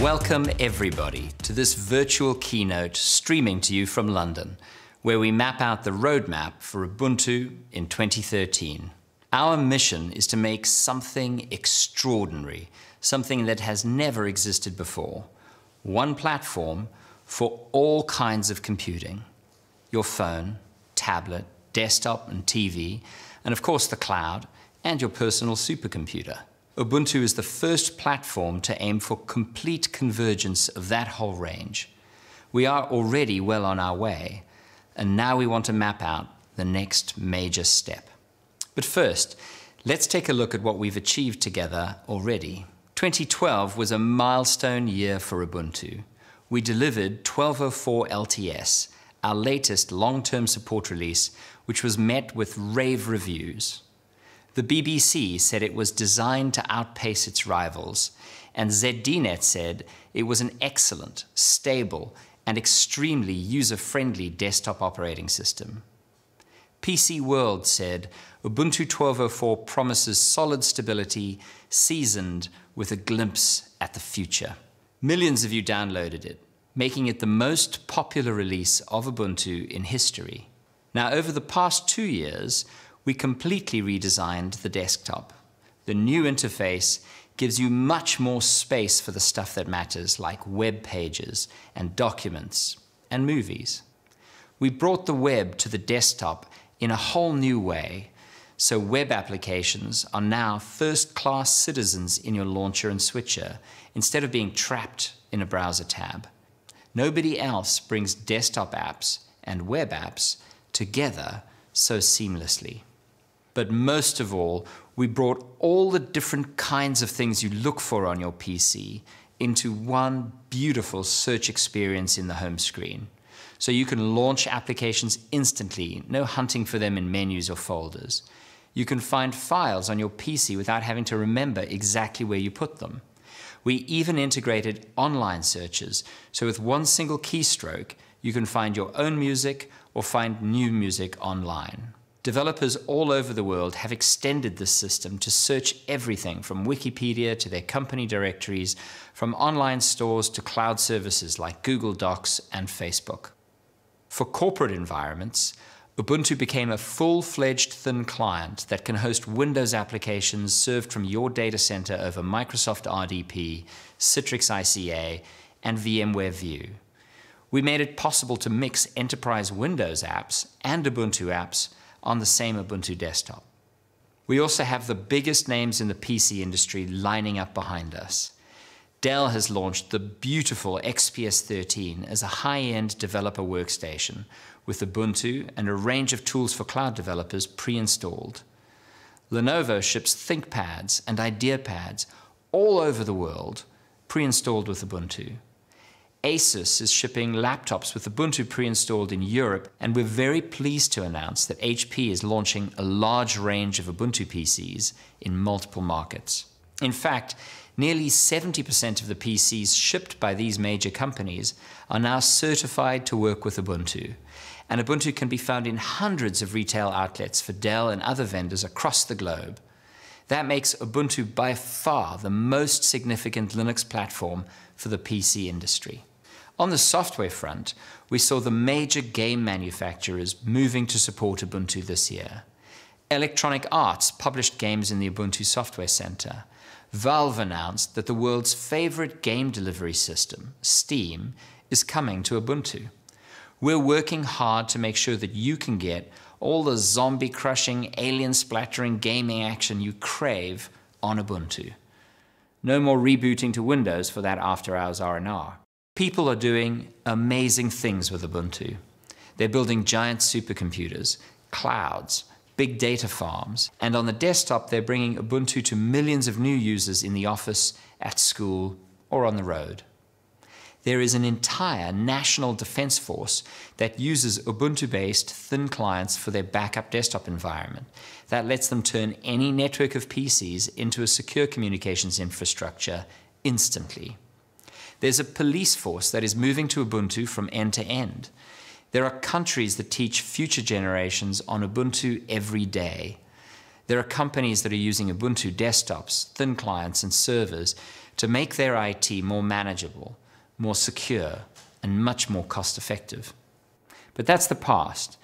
Welcome everybody to this virtual keynote streaming to you from London, where we map out the roadmap for Ubuntu in 2013. Our mission is to make something extraordinary, something that has never existed before. One platform for all kinds of computing. Your phone, tablet, desktop and TV, and of course the cloud, and your personal supercomputer. Ubuntu is the first platform to aim for complete convergence of that whole range. We are already well on our way, and now we want to map out the next major step. But first, let's take a look at what we've achieved together already. 2012 was a milestone year for Ubuntu. We delivered 12.04 LTS, our latest long-term support release, which was met with rave reviews. The BBC said it was designed to outpace its rivals, and ZDNet said it was an excellent, stable, and extremely user-friendly desktop operating system. PC World said Ubuntu 12.04 promises solid stability, seasoned with a glimpse at the future. Millions of you downloaded it, making it the most popular release of Ubuntu in history. Now, over the past 2 years, we completely redesigned the desktop. The new interface gives you much more space for the stuff that matters, like web pages and documents and movies. We brought the web to the desktop in a whole new way, so web applications are now first-class citizens in your launcher and switcher, instead of being trapped in a browser tab. Nobody else brings desktop apps and web apps together so seamlessly. But most of all, we brought all the different kinds of things you look for on your PC into one beautiful search experience in the home screen. So you can launch applications instantly, no hunting for them in menus or folders. You can find files on your PC without having to remember exactly where you put them. We even integrated online searches, so with one single keystroke, you can find your own music or find new music online. Developers all over the world have extended this system to search everything from Wikipedia to their company directories, from online stores to cloud services like Google Docs and Facebook. For corporate environments, Ubuntu became a full-fledged thin client that can host Windows applications served from your data center over Microsoft RDP, Citrix ICA, and VMware View. We made it possible to mix enterprise Windows apps and Ubuntu apps on the same Ubuntu desktop. We also have the biggest names in the PC industry lining up behind us. Dell has launched the beautiful XPS 13 as a high-end developer workstation with Ubuntu and a range of tools for cloud developers pre-installed. Lenovo ships ThinkPads and IdeaPads all over the world, pre-installed with Ubuntu. Asus is shipping laptops with Ubuntu pre-installed in Europe, and we're very pleased to announce that HP is launching a large range of Ubuntu PCs in multiple markets. In fact, nearly 70% of the PCs shipped by these major companies are now certified to work with Ubuntu, and Ubuntu can be found in hundreds of retail outlets for Dell and other vendors across the globe. That makes Ubuntu by far the most significant Linux platform for the PC industry. On the software front, we saw the major game manufacturers moving to support Ubuntu this year. Electronic Arts published games in the Ubuntu Software Center. Valve announced that the world's favorite game delivery system, Steam, is coming to Ubuntu. We're working hard to make sure that you can get all the zombie-crushing, alien-splattering gaming action you crave on Ubuntu. No more rebooting to Windows for that after-hours R&R. People are doing amazing things with Ubuntu. They're building giant supercomputers, clouds, big data farms, and on the desktop they're bringing Ubuntu to millions of new users in the office, at school, or on the road. There is an entire national defense force that uses Ubuntu-based thin clients for their backup desktop environment that lets them turn any network of PCs into a secure communications infrastructure instantly. There's a police force that is moving to Ubuntu from end to end. There are countries that teach future generations on Ubuntu every day. There are companies that are using Ubuntu desktops, thin clients, and servers to make their IT more manageable, more secure, and much more cost-effective. But that's the past.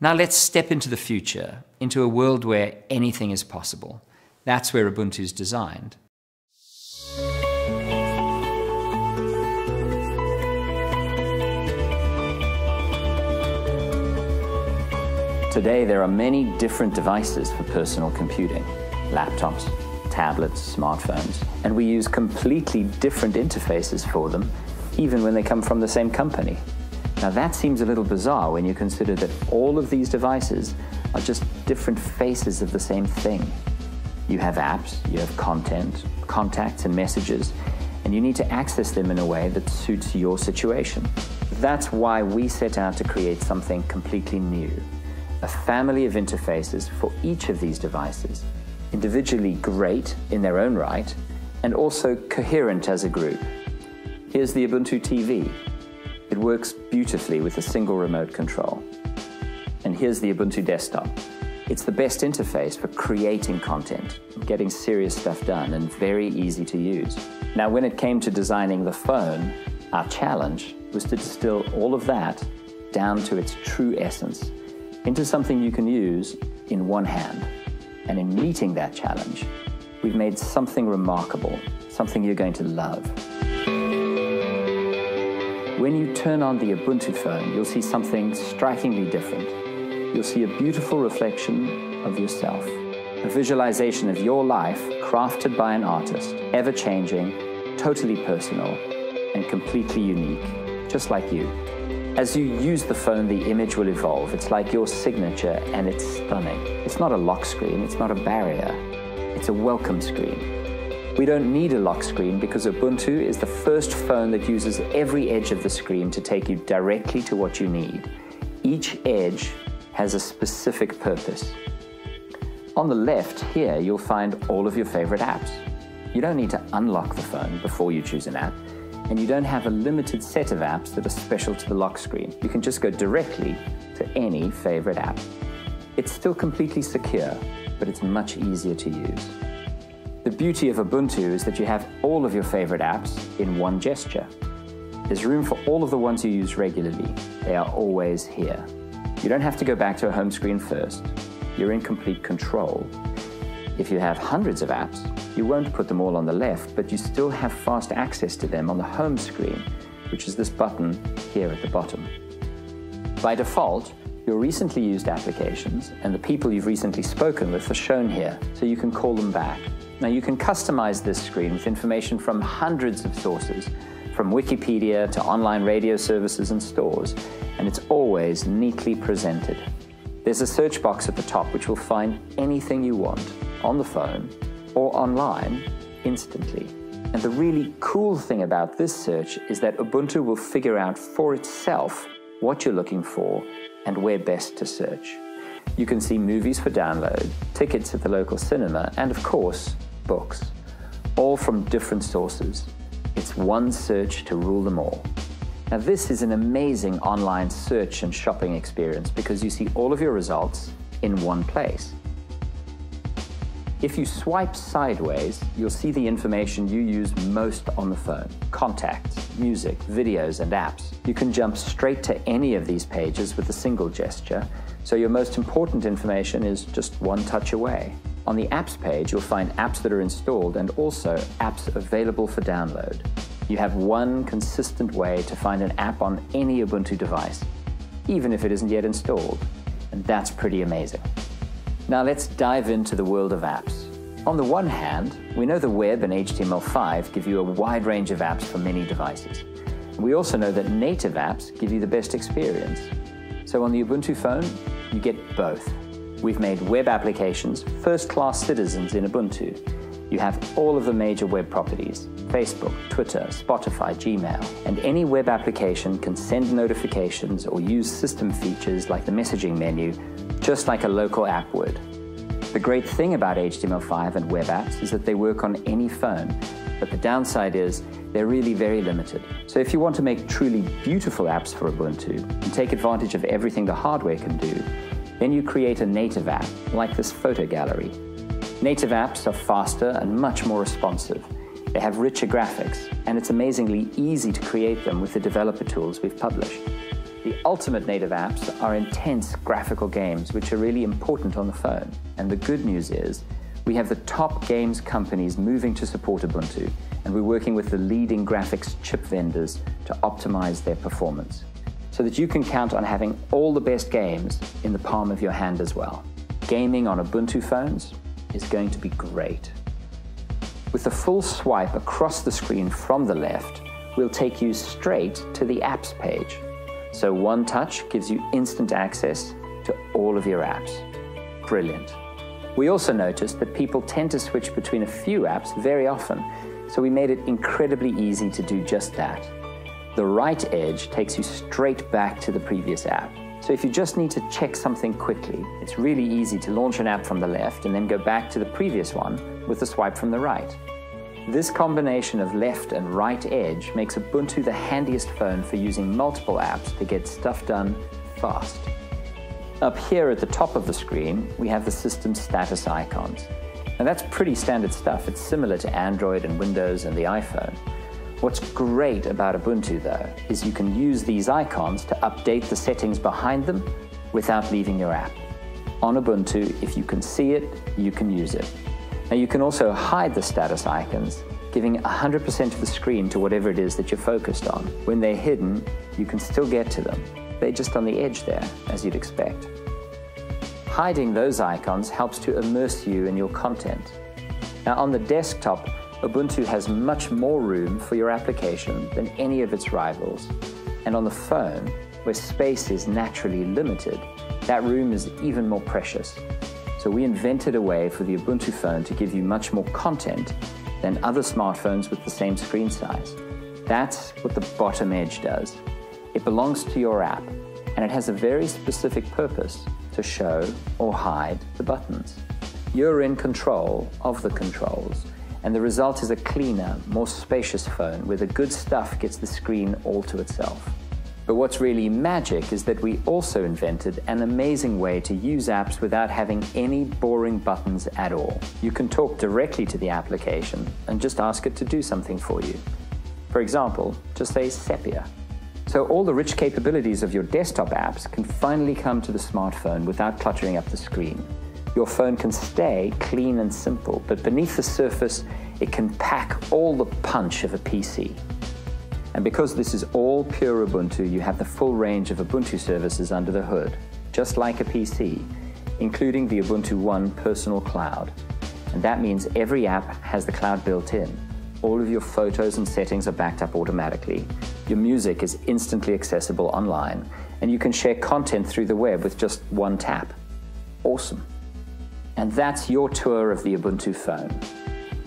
Now let's step into the future, into a world where anything is possible. That's where Ubuntu is designed. Today, there are many different devices for personal computing: laptops, tablets, smartphones, and we use completely different interfaces for them, even when they come from the same company. Now that seems a little bizarre when you consider that all of these devices are just different faces of the same thing. You have apps, you have content, contacts and messages, and you need to access them in a way that suits your situation. That's why we set out to create something completely new. A family of interfaces for each of these devices, individually great in their own right, and also coherent as a group. Here's the Ubuntu TV. It works beautifully with a single remote control. And here's the Ubuntu desktop. It's the best interface for creating content, getting serious stuff done, and very easy to use. Now, when it came to designing the phone, our challenge was to distill all of that down to its true essence, into something you can use in one hand. And in meeting that challenge, we've made something remarkable, something you're going to love. When you turn on the Ubuntu phone, you'll see something strikingly different. You'll see a beautiful reflection of yourself, a visualization of your life crafted by an artist, ever-changing, totally personal, and completely unique, just like you. As you use the phone, the image will evolve. It's like your signature, and it's stunning. It's not a lock screen, it's not a barrier. It's a welcome screen. We don't need a lock screen because Ubuntu is the first phone that uses every edge of the screen to take you directly to what you need. Each edge has a specific purpose. On the left here, you'll find all of your favorite apps. You don't need to unlock the phone before you choose an app, and you don't have a limited set of apps that are special to the lock screen. You can just go directly to any favorite app. It's still completely secure, but it's much easier to use. The beauty of Ubuntu is that you have all of your favorite apps in one gesture. There's room for all of the ones you use regularly. They are always here. You don't have to go back to a home screen first. You're in complete control. If you have hundreds of apps, you won't put them all on the left, but you still have fast access to them on the home screen, which is this button here at the bottom. By default, your recently used applications and the people you've recently spoken with are shown here, so you can call them back. Now you can customize this screen with information from hundreds of sources, from Wikipedia to online radio services and stores, and it's always neatly presented. There's a search box at the top which will find anything you want on the phone or online instantly. And the really cool thing about this search is that Ubuntu will figure out for itself what you're looking for and where best to search. You can see movies for download, tickets at the local cinema, and of course, books, all from different sources. It's one search to rule them all. Now this is an amazing online search and shopping experience because you see all of your results in one place. If you swipe sideways, you'll see the information you use most on the phone: contacts, music, videos, and apps. You can jump straight to any of these pages with a single gesture, so your most important information is just one touch away. On the apps page, you'll find apps that are installed and also apps available for download. You have one consistent way to find an app on any Ubuntu device, even if it isn't yet installed, and that's pretty amazing. Now let's dive into the world of apps. On the one hand, we know the web and HTML5 give you a wide range of apps for many devices. We also know that native apps give you the best experience. So on the Ubuntu phone, you get both. We've made web applications first-class citizens in Ubuntu. You have all of the major web properties: Facebook, Twitter, Spotify, Gmail, and any web application can send notifications or use system features like the messaging menu, just like a local app would. The great thing about HTML5 and web apps is that they work on any phone, but the downside is they're really very limited. So if you want to make truly beautiful apps for Ubuntu and take advantage of everything the hardware can do, then you create a native app like this photo gallery. Native apps are faster and much more responsive. They have richer graphics, and it's amazingly easy to create them with the developer tools we've published. The ultimate native apps are intense graphical games, which are really important on the phone. And the good news is, we have the top games companies moving to support Ubuntu, and we're working with the leading graphics chip vendors to optimize their performance, so that you can count on having all the best games in the palm of your hand as well. Gaming on Ubuntu phones is going to be great. With a full swipe across the screen from the left, we'll take you straight to the apps page. So one touch gives you instant access to all of your apps. Brilliant. We also noticed that people tend to switch between a few apps very often, so we made it incredibly easy to do just that. The right edge takes you straight back to the previous app. So if you just need to check something quickly, it's really easy to launch an app from the left and then go back to the previous one with a swipe from the right. This combination of left and right edge makes Ubuntu the handiest phone for using multiple apps to get stuff done fast. Up here at the top of the screen, we have the system status icons. Now that's pretty standard stuff. It's similar to Android and Windows and the iPhone. What's great about Ubuntu, though, is you can use these icons to update the settings behind them without leaving your app. On Ubuntu, if you can see it, you can use it. Now you can also hide the status icons, giving 100% of the screen to whatever it is that you're focused on. When they're hidden, you can still get to them. They're just on the edge there, as you'd expect. Hiding those icons helps to immerse you in your content. Now on the desktop, Ubuntu has much more room for your application than any of its rivals. And on the phone, where space is naturally limited, that room is even more precious. So we invented a way for the Ubuntu phone to give you much more content than other smartphones with the same screen size. That's what the bottom edge does. It belongs to your app, and it has a very specific purpose: to show or hide the buttons. You're in control of the controls, and the result is a cleaner, more spacious phone where the good stuff gets the screen all to itself. But what's really magic is that we also invented an amazing way to use apps without having any boring buttons at all. You can talk directly to the application and just ask it to do something for you. For example, just say sepia. So all the rich capabilities of your desktop apps can finally come to the smartphone without cluttering up the screen. Your phone can stay clean and simple, but beneath the surface, it can pack all the punch of a PC. And because this is all pure Ubuntu, you have the full range of Ubuntu services under the hood, just like a PC, including the Ubuntu One personal cloud. And that means every app has the cloud built in. All of your photos and settings are backed up automatically. Your music is instantly accessible online, and you can share content through the web with just one tap. Awesome. And that's your tour of the Ubuntu phone.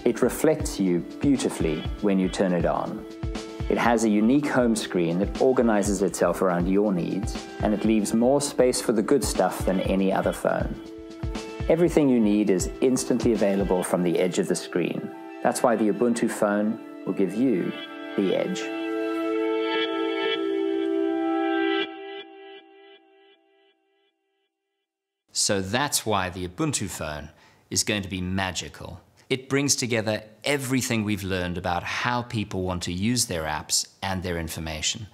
It reflects you beautifully when you turn it on. It has a unique home screen that organizes itself around your needs, and it leaves more space for the good stuff than any other phone. Everything you need is instantly available from the edge of the screen. That's why the Ubuntu phone will give you the edge. So that's why the Ubuntu phone is going to be magical. It brings together everything we've learned about how people want to use their apps and their information,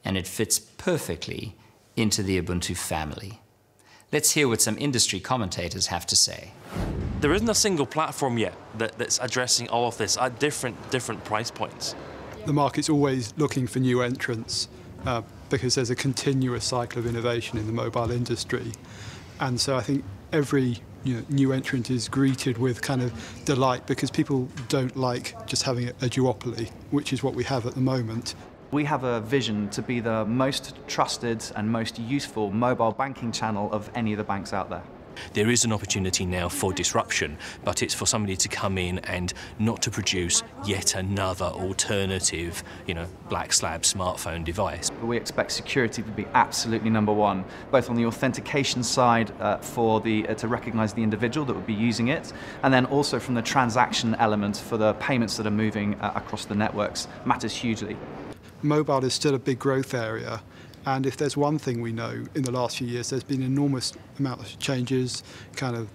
and it fits perfectly into the Ubuntu family. Let's hear what some industry commentators have to say. There isn't a single platform yet that's addressing all of this at different price points. The market's always looking for new entrants because there's a continuous cycle of innovation in the mobile industry. And so I think every new entrant is greeted with kind of delight because people don't like just having a duopoly, which is what we have at the moment. We have a vision to be the most trusted and most useful mobile banking channel of any of the banks out there. There is an opportunity now for disruption, but it's for somebody to come in and not to produce yet another alternative, black slab smartphone device. We expect security to be absolutely number one, both on the authentication side to recognize the individual that would be using it, and then also from the transaction element for the payments that are moving across the networks matters hugely. Mobile is still a big growth area. And if there's one thing we know in the last few years, there's been an enormous amount of changes, kind of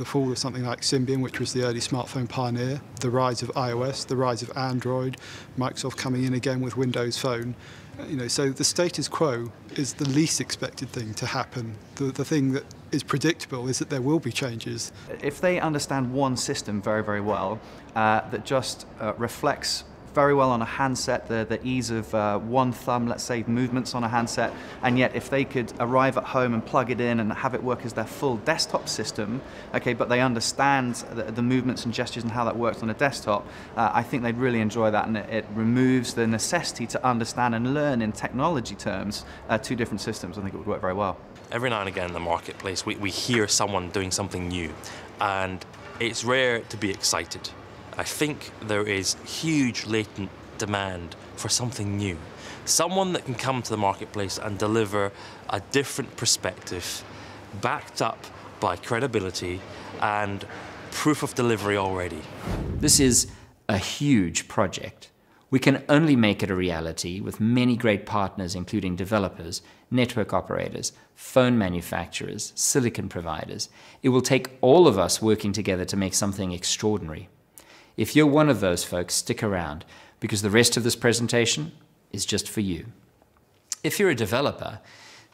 the fall of something like Symbian, which was the early smartphone pioneer, the rise of iOS, the rise of Android, Microsoft coming in again with Windows Phone. So the status quo is the least expected thing to happen. The thing that is predictable is that there will be changes. If they understand one system very, very well, that just reflects very well on a handset, the ease of one thumb, let's say, movements on a handset, and yet if they could arrive at home and plug it in and have it work as their full desktop system, okay, but they understand the movements and gestures and how that works on a desktop, I think they'd really enjoy that, and it removes the necessity to understand and learn in technology terms two different systems. I think it would work very well. Every now and again in the marketplace, we hear someone doing something new, and it's rare to be excited. I think there is huge latent demand for something new. Someone that can come to the marketplace and deliver a different perspective, backed up by credibility and proof of delivery already. This is a huge project. We can only make it a reality with many great partners, including developers, network operators, phone manufacturers, silicon providers. It will take all of us working together to make something extraordinary. If you're one of those folks, stick around, because the rest of this presentation is just for you. If you're a developer,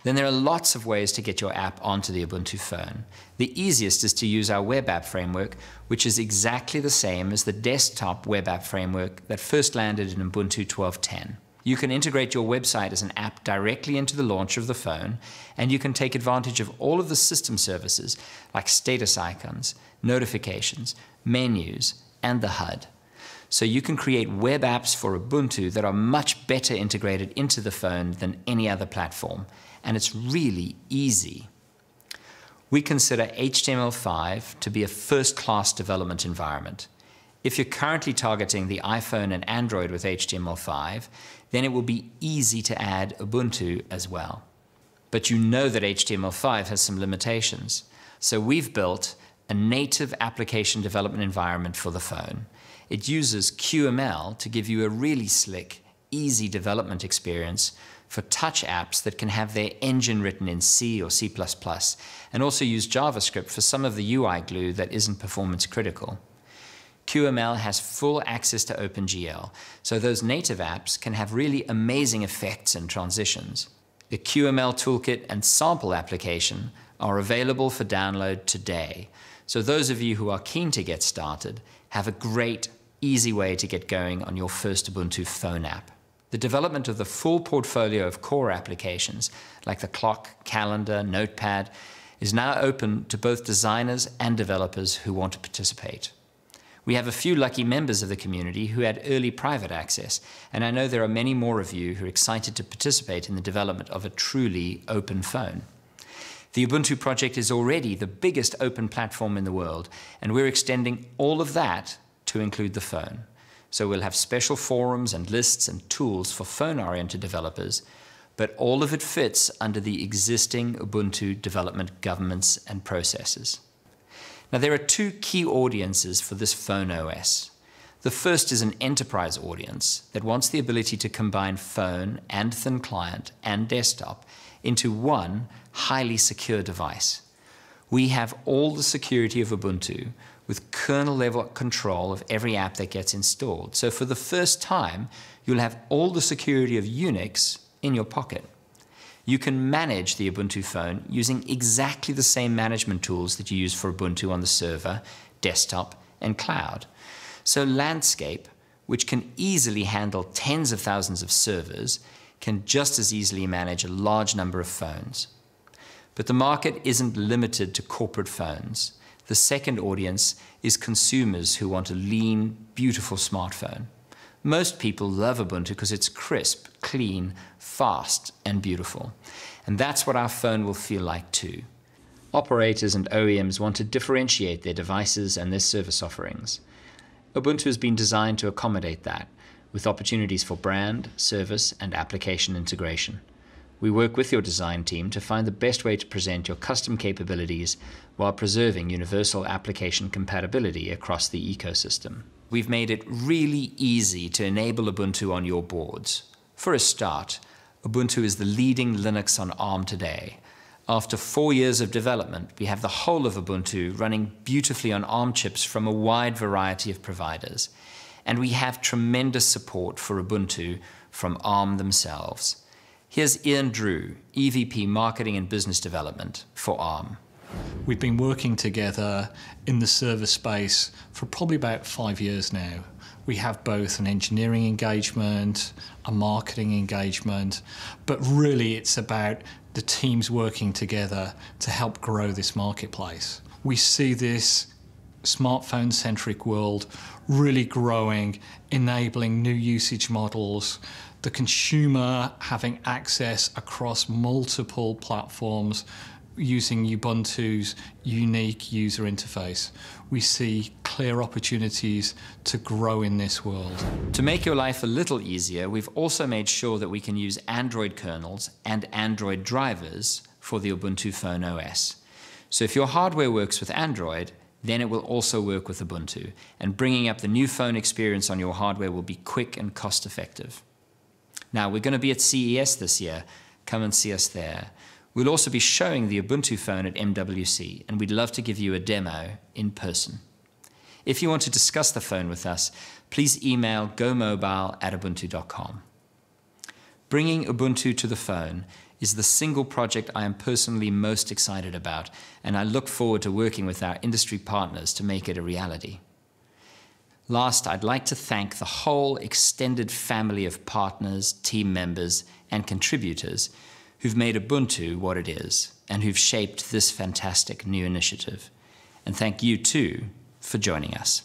then there are lots of ways to get your app onto the Ubuntu phone. The easiest is to use our web app framework, which is exactly the same as the desktop web app framework that first landed in Ubuntu 12.10. You can integrate your website as an app directly into the launcher of the phone, and you can take advantage of all of the system services like status icons, notifications, menus, and the HUD. So you can create web apps for Ubuntu that are much better integrated into the phone than any other platform, and it's really easy. We consider HTML5 to be a first-class development environment. If you're currently targeting the iPhone and Android with HTML5, then it will be easy to add Ubuntu as well. But you know that HTML5 has some limitations, so we've built a native application development environment for the phone. It uses QML to give you a really slick, easy development experience for touch apps that can have their engine written in C or C++, and also use JavaScript for some of the UI glue that isn't performance critical. QML has full access to OpenGL, so those native apps can have really amazing effects and transitions. The QML toolkit and sample application are available for download today. So those of you who are keen to get started have a great, easy way to get going on your first Ubuntu phone app. The development of the full portfolio of core applications, like the clock, calendar, notepad, is now open to both designers and developers who want to participate. We have a few lucky members of the community who had early private access, and I know there are many more of you who are excited to participate in the development of a truly open phone. The Ubuntu project is already the biggest open platform in the world, and we're extending all of that to include the phone. So we'll have special forums and lists and tools for phone-oriented developers, but all of it fits under the existing Ubuntu development governance and processes. Now, there are two key audiences for this phone OS. The first is an enterprise audience that wants the ability to combine phone and thin client and desktop into one highly secure device. We have all the security of Ubuntu with kernel-level control of every app that gets installed. So for the first time, you'll have all the security of Unix in your pocket. You can manage the Ubuntu phone using exactly the same management tools that you use for Ubuntu on the server, desktop, and cloud. So Landscape, which can easily handle tens of thousands of servers, can just as easily manage a large number of phones. But the market isn't limited to corporate phones. The second audience is consumers who want a lean, beautiful smartphone. Most people love Ubuntu because it's crisp, clean, fast, and beautiful. And that's what our phone will feel like too. Operators and OEMs want to differentiate their devices and their service offerings. Ubuntu has been designed to accommodate that, with opportunities for brand, service, and application integration. We work with your design team to find the best way to present your custom capabilities while preserving universal application compatibility across the ecosystem. We've made it really easy to enable Ubuntu on your boards. For a start, Ubuntu is the leading Linux on ARM today. After 4 years of development, we have the whole of Ubuntu running beautifully on ARM chips from a wide variety of providers. And we have tremendous support for Ubuntu from ARM themselves. Here's Ian Drew, EVP Marketing and Business Development for ARM. We've been working together in the server space for probably about 5 years now. We have both an engineering engagement, a marketing engagement, but really it's about the teams working together to help grow this marketplace. We see this smartphone-centric world really growing, enabling new usage models, the consumer having access across multiple platforms using Ubuntu's unique user interface. We see clear opportunities to grow in this world. To make your life a little easier, we've also made sure that we can use Android kernels and Android drivers for the Ubuntu Phone OS. So if your hardware works with Android, then it will also work with Ubuntu, and bringing up the new phone experience on your hardware will be quick and cost-effective. Now, we're going to be at CES this year. Come and see us there. We'll also be showing the Ubuntu phone at MWC, and we'd love to give you a demo in person. If you want to discuss the phone with us, please email gomobile@ubuntu.com. Bringing Ubuntu to the phone is the single project I am personally most excited about, and I look forward to working with our industry partners to make it a reality. Last, I'd like to thank the whole extended family of partners, team members, and contributors who've made Ubuntu what it is, and who've shaped this fantastic new initiative. And thank you too for joining us.